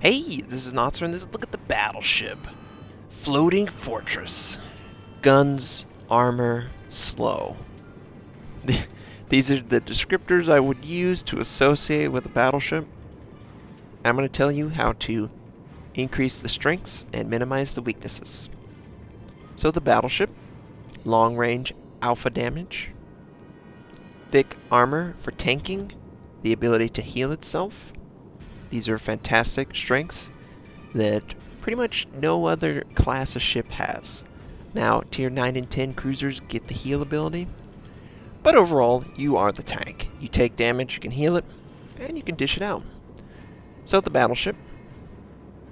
Hey, this is Notser, and look at the Battleship. Floating fortress. Guns, armor, slow. These are the descriptors I would use to associate with a battleship. I'm going to tell you how to increase the strengths and minimize the weaknesses. So the Battleship, long range alpha damage, thick armor for tanking, the ability to heal itself. These are fantastic strengths that pretty much no other class of ship has. Now, tier 9 and 10 cruisers get the heal ability, but overall, you are the tank. You take damage, you can heal it, and you can dish it out. So the Battleship,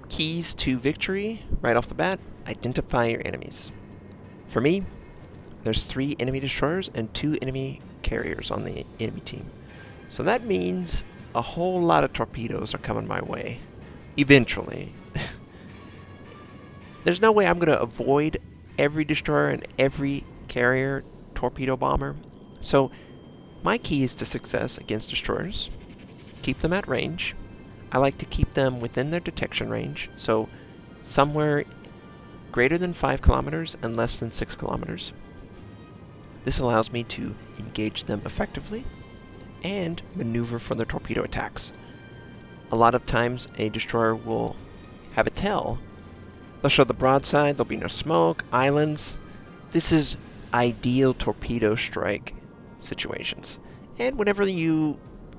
keys to victory right off the bat, identify your enemies. For me, there's 3 enemy destroyers and 2 enemy carriers on the enemy team. So that means a whole lot of torpedoes are coming my way. Eventually. There's no way I'm going to avoid every destroyer and every carrier torpedo bomber. So my key is to success against destroyers. Keep them at range. I like to keep them within their detection range. So somewhere greater than 5 kilometers and less than 6 kilometers. This allows me to engage them effectively and maneuver for their torpedo attacks. A lot of times a destroyer will have a tail. They'll show the broadside, there'll be no smoke, islands. This is ideal torpedo strike situations. And whenever you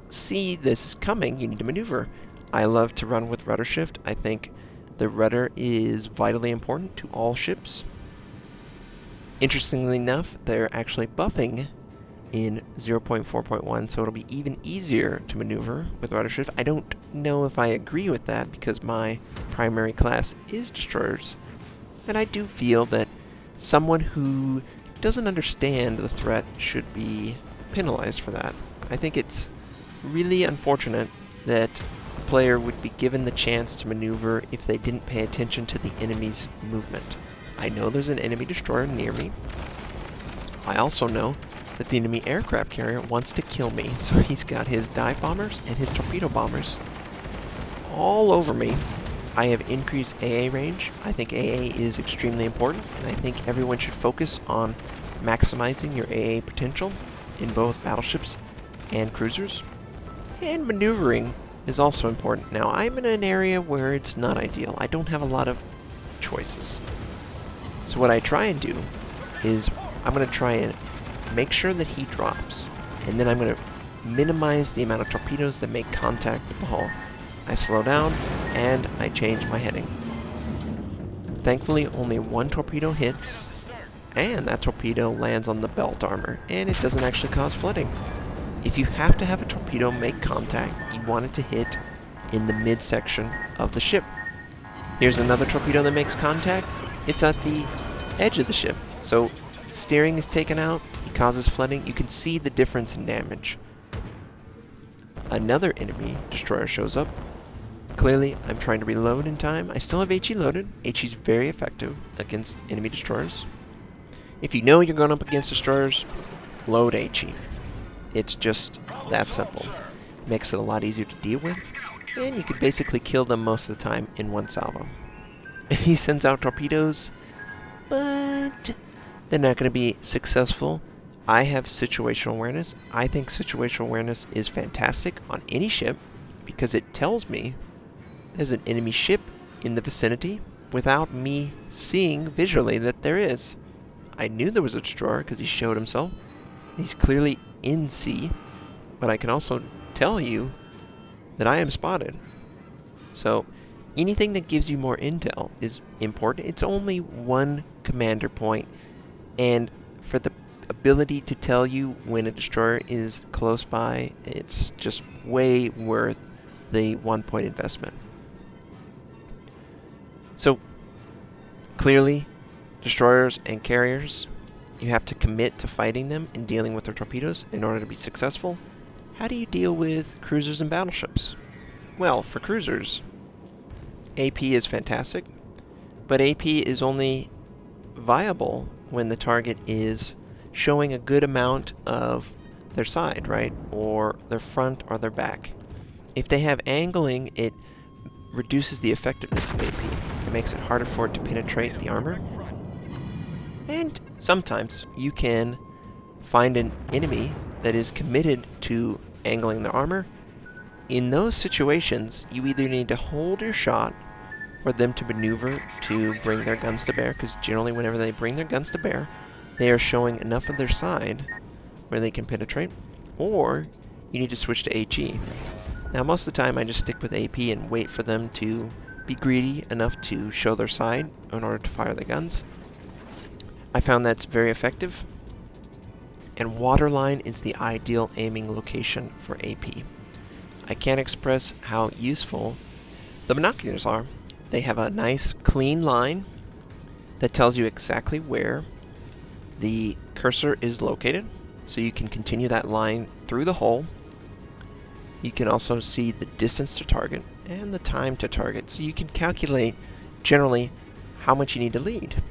see this coming, you need to maneuver. I love to run with rudder shift. I think the rudder is vitally important to all ships. Interestingly enough, they're actually buffing in 0.4.1, so it'll be even easier to maneuver with rudder shift. I don't know if I agree with that because my primary class is destroyers, and I do feel that someone who doesn't understand the threat should be penalized for that. I think it's really unfortunate that a player would be given the chance to maneuver if they didn't pay attention to the enemy's movement. I know there's an enemy destroyer near me. I also know that the enemy aircraft carrier wants to kill me, so he's got his dive bombers and his torpedo bombers all over me. I have increased AA range. I think AA is extremely important, and I think everyone should focus on maximizing your AA potential in both battleships and cruisers. And maneuvering is also important. Now, I'm in an area where it's not ideal. I don't have a lot of choices. So what I try and do is I'm going to try and make sure that he drops, and then I'm going to minimize the amount of torpedoes that make contact with the hull. I slow down, and I change my heading. Thankfully, only 1 torpedo hits, and that torpedo lands on the belt armor, and it doesn't actually cause flooding. If you have to have a torpedo make contact, you want it to hit in the midsection of the ship. Here's another torpedo that makes contact. It's at the edge of the ship, so steering is taken out, it causes flooding. You can see the difference in damage. Another enemy destroyer shows up. Clearly, I'm trying to reload in time. I still have Aichi loaded. Aichi's very effective against enemy destroyers. If you know you're going up against destroyers, load Aichi. It's just that simple. Makes it a lot easier to deal with, and you can basically kill them most of the time in 1 salvo. He sends out torpedoes, but they're not going to be successful. I have situational awareness. I think situational awareness is fantastic on any ship because it tells me there's an enemy ship in the vicinity without me seeing visually that there is. I knew there was a destroyer because he showed himself. He's clearly in sea, but I can also tell you that I am spotted. So anything that gives you more intel is important. It's only 1 commander point, and for the ability to tell you when a destroyer is close by, it's just way worth the 1 point investment. So clearly, destroyers and carriers, you have to commit to fighting them and dealing with their torpedoes in order to be successful. How do you deal with cruisers and battleships? Well, for cruisers, AP is fantastic, but AP is only viable when the target is showing a good amount of their side, right? Or their front or their back. If they have angling, it reduces the effectiveness of AP. It makes it harder for it to penetrate the armor. And sometimes you can find an enemy that is committed to angling the armor. In those situations, you either need to hold your shot for them to maneuver to bring their guns to bear, because generally whenever they bring their guns to bear, they are showing enough of their side where they can penetrate, or you need to switch to Aichi. Now most of the time I just stick with AP and wait for them to be greedy enough to show their side in order to fire the guns. I found that's very effective, and waterline is the ideal aiming location for AP. I can't express how useful the binoculars are. They have a nice clean line that tells you exactly where the cursor is located, so you can continue that line through the hole. You can also see the distance to target and the time to target, so you can calculate generally how much you need to lead.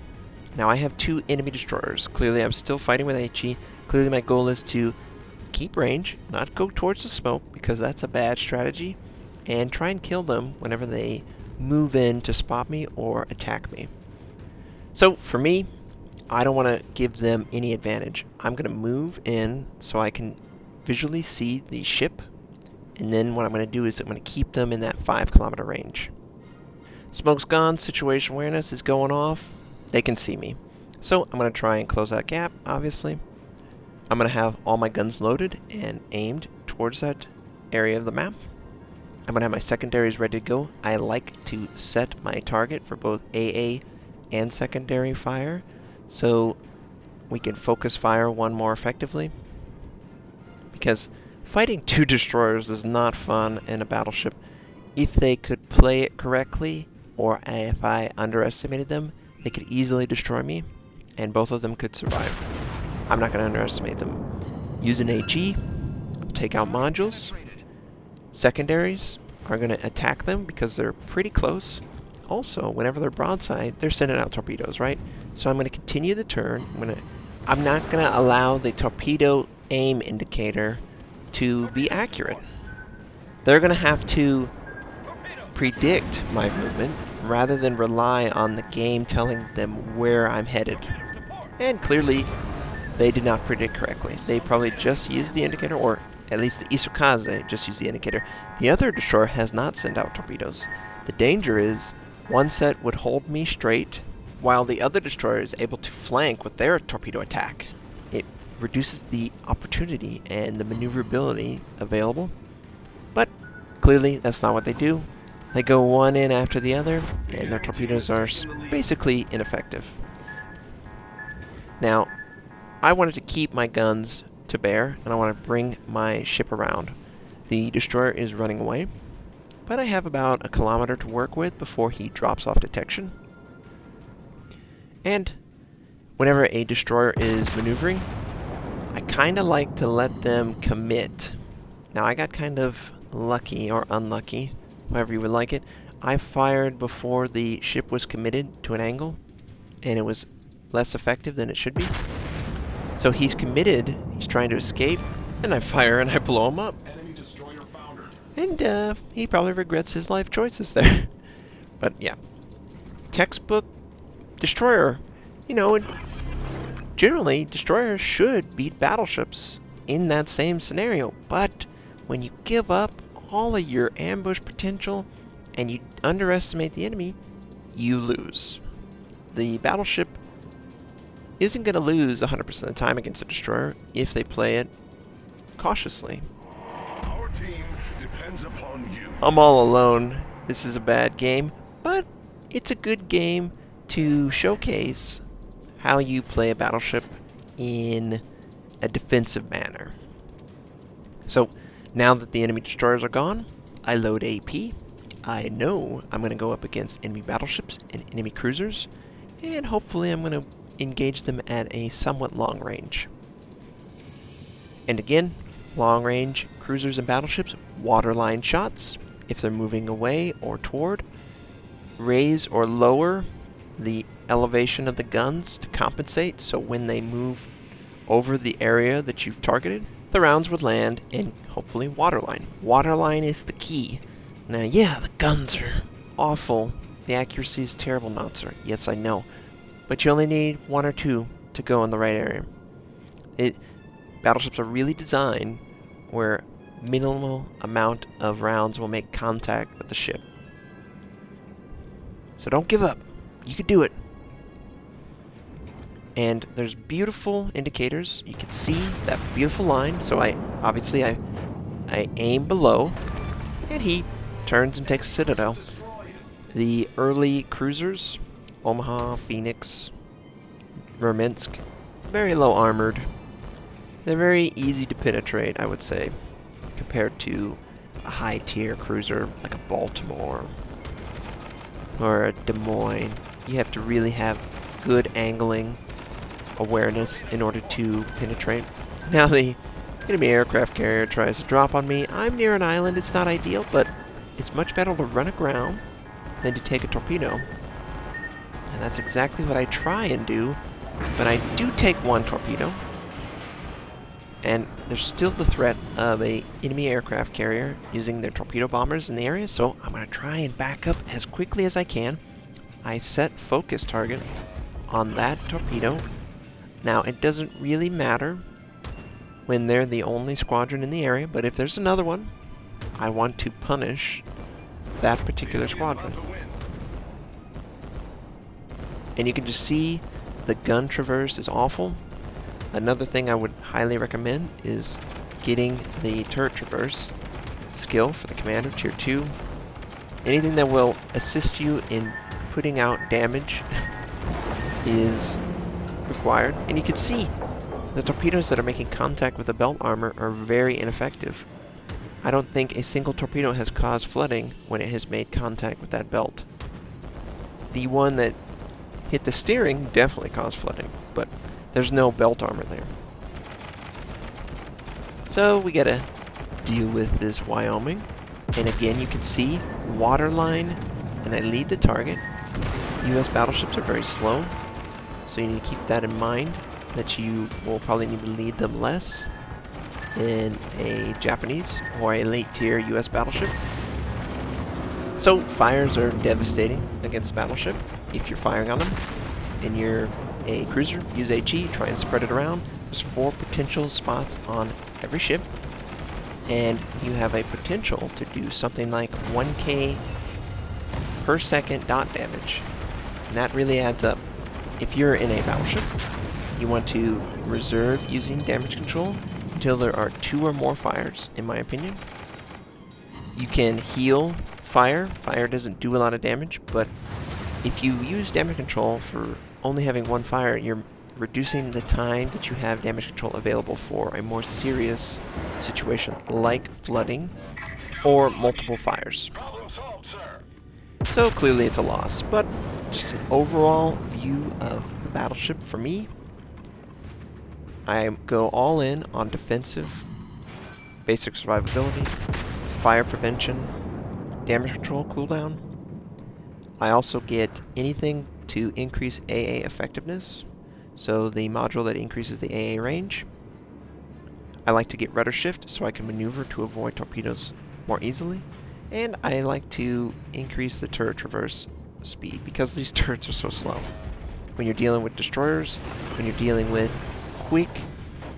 Now I have 2 enemy destroyers. Clearly I'm still fighting with Aichi. Clearly my goal is to keep range, not go towards the smoke because that's a bad strategy, and try and kill them whenever they move in to spot me or attack me. So for me, I don't want to give them any advantage. I'm going to move in so I can visually see the ship, and then what I'm going to do is I'm going to keep them in that 5-kilometer range. Smoke's gone, situation awareness is going off, they can see me. So I'm going to try and close that gap, obviously. I'm going to have all my guns loaded and aimed towards that area of the map. I'm going to have my secondaries ready to go. I like to set my target for both AA and secondary fire, so we can focus fire one more effectively. Because fighting 2 destroyers is not fun in a battleship. If they could play it correctly, or if I underestimated them, they could easily destroy me, and both of them could survive. I'm not going to underestimate them. Use an AG, take out modules. Secondaries are going to attack them because they're pretty close. Also, whenever they're broadside, they're sending out torpedoes, right? So I'm going to continue the turn. I'm not going to allow the torpedo aim indicator to be accurate. They're going to have to predict my movement rather than rely on the game telling them where I'm headed. And clearly, they did not predict correctly. They probably just used the indicator, or at least the Isukaze just used the indicator. The other destroyer has not sent out torpedoes. The danger is one set would hold me straight, while the other destroyer is able to flank with their torpedo attack. It reduces the opportunity and the maneuverability available, but clearly that's not what they do. They go one in after the other, and their torpedoes are basically ineffective. Now, I wanted to keep my guns to bear, and I want to bring my ship around. The destroyer is running away, but I have about 1 kilometer to work with before he drops off detection. And whenever a destroyer is maneuvering, I kind of like to let them commit. Now I got kind of lucky or unlucky, however you would like it. I fired before the ship was committed to an angle, and it was less effective than it should be. So he's committed, he's trying to escape, and I fire and I blow him up. Enemy destroyer foundered. And he probably regrets his life choices there. But yeah, textbook destroyer. You know, generally destroyers should beat battleships in that same scenario, but when you give up all of your ambush potential and you underestimate the enemy, you lose. The battleship isn't going to lose 100% of the time against a destroyer if they play it cautiously. Our team depends upon you. I'm all alone. This is a bad game, but it's a good game to showcase how you play a battleship in a defensive manner. So, now that the enemy destroyers are gone, I load AP. I know I'm going to go up against enemy battleships and enemy cruisers, and hopefully I'm going to engage them at a somewhat long range. And again, long range cruisers and battleships, waterline shots. If they're moving away or toward, raise or lower the elevation of the guns to compensate, so when they move over the area that you've targeted, the rounds would land in hopefully waterline. Waterline is the key. Now yeah, the guns are awful. The accuracy is terrible, Notser. Yes, I know. But you only need 1 or 2 to go in the right area. Battleships are really designed where minimal amount of rounds will make contact with the ship. So don't give up. You can do it. And there's beautiful indicators. You can see that beautiful line. So I aim below, and he turns and takes a citadel. The early cruisers, Omaha, Phoenix, Murmansk, very low armored. They're very easy to penetrate, I would say, compared to a high-tier cruiser like a Baltimore or a Des Moines. You have to really have good angling awareness in order to penetrate. Now the enemy aircraft carrier tries to drop on me. I'm near an island. It's not ideal, but it's much better to run aground than to take a torpedo. And that's exactly what I try and do, but I do take 1 torpedo. And there's still the threat of an enemy aircraft carrier using their torpedo bombers in the area, so I'm going to try and back up as quickly as I can. I set focus target on that torpedo. Now, it doesn't really matter when they're the only squadron in the area, but if there's another one, I want to punish that particular squadron. And you can just see the gun traverse is awful. Another thing I would highly recommend is getting the turret traverse skill for the commander, tier 2. Anything that will assist you in putting out damage is required. And you can see the torpedoes that are making contact with the belt armor are very ineffective. I don't think a single torpedo has caused flooding when it has made contact with that belt. The one that hit the steering definitely caused flooding, but there's no belt armor there. So we gotta deal with this Wyoming. And again, you can see waterline, and I lead the target. US battleships are very slow, so you need to keep that in mind, that you will probably need to lead them less than a Japanese or a late tier US battleship. So fires are devastating against a battleship. If you're firing on them and you're a cruiser, use Aichi, try and spread it around. There's 4 potential spots on every ship, and you have a potential to do something like 1k per second dot damage, and that really adds up. If you're in a battleship, you want to reserve using damage control until there are 2 or more fires, in my opinion. You can heal fire. Fire doesn't do a lot of damage, but if you use damage control for only having 1 fire, you're reducing the time that you have damage control available for a more serious situation like flooding or multiple fires. So clearly it's a loss, but just an overall view of the battleship for me. I go all in on defensive, basic survivability, fire prevention, damage control, cooldown. I also get anything to increase AA effectiveness, so the module that increases the AA range. I like to get rudder shift so I can maneuver to avoid torpedoes more easily, and I like to increase the turret traverse speed because these turrets are so slow. When you're dealing with destroyers, when you're dealing with quick,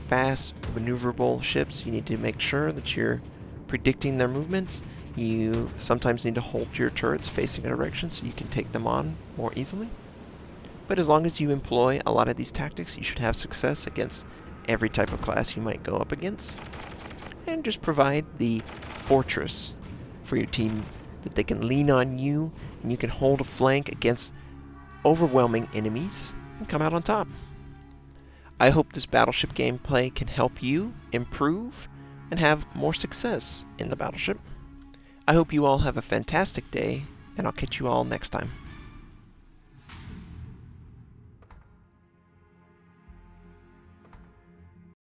fast, maneuverable ships, you need to make sure that you're predicting their movements. You sometimes need to hold your turrets facing a direction so you can take them on more easily. But as long as you employ a lot of these tactics, you should have success against every type of class you might go up against. And just provide the fortress for your team that they can lean on you, and you can hold a flank against overwhelming enemies and come out on top. I hope this battleship gameplay can help you improve and have more success in the battleship. I hope you all have a fantastic day, and I'll catch you all next time.